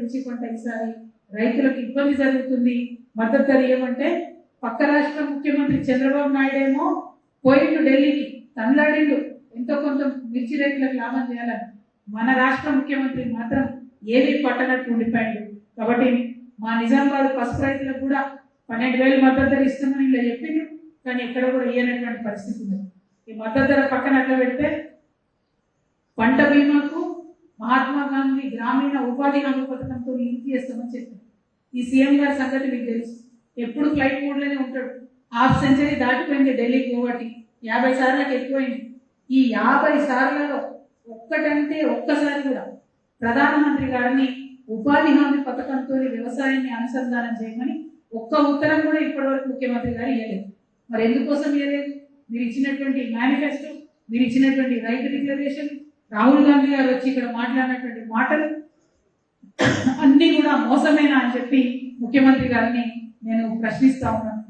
మిర్చి పంట ఈసారి రైతులకు ఇబ్బంది జరుగుతుంది, మద్దతు ధర ఇవ్వమంటే పక్క రాష్ట్ర ముఖ్యమంత్రి చంద్రబాబు నాయుడు ఏమో పోయిండు ఢిల్లీకి, తమిళనాడు ఎంతో కొంత మిర్చి రైతులకు లాభం చేయాలని. మన రాష్ట్ర ముఖ్యమంత్రి మాత్రం ఏది పట్టనట్టు ఉండిపోయాడు. కాబట్టి మా నిజామాబాద్ పసుపు రైతులకు కూడా 12,000 మద్దతు ధర ఇస్తామని ఇలా చెప్పిండు, కానీ ఎక్కడ కూడా ఇయ్యనటువంటి పరిస్థితి ఉంది. ఈ మద్దతు ధర పక్కన అట్లా పెడితే పంట బీమాకు మహాత్మా గాంధీ గ్రామీణ ఉపాధి హామీ పథకంతో లింక్ చేస్తామని చెప్పారు. ఈ సీఎం గారి సంగతి మీకు తెలుసు, ఎప్పుడు ఫ్లైట్ మోడ్లోనే ఉంటాడు. హాఫ్ సెంచరీ దాటిపోయింది ఢిల్లీకి పోవటి, 50 సార్లకు ఎక్కువైంది. ఈ 50 సార్లలో ఒక్కటంటే ఒక్కసారి కూడా ప్రధానమంత్రి గారిని ఉపాధి హామీ పథకంతో వ్యవసాయాన్ని అనుసంధానం చేయమని ఒక్క ఉత్తరం కూడా ఇప్పటివరకు ముఖ్యమంత్రి గారు ఇవ్వలేదు. మరి ఎందుకోసం ఇవ్వలేదు? మీరు ఇచ్చినటువంటి మేనిఫెస్టో, మీరు ఇచ్చినటువంటి రైతు డిక్లరేషన్, రాహుల్ గాంధీ గారు వచ్చి ఇక్కడ మాట్లాడినటువంటి మాటలు అన్నీ కూడా మోసమేనా అని చెప్పి ముఖ్యమంత్రి గారిని నేను ప్రశ్నిస్తా ఉన్నాను.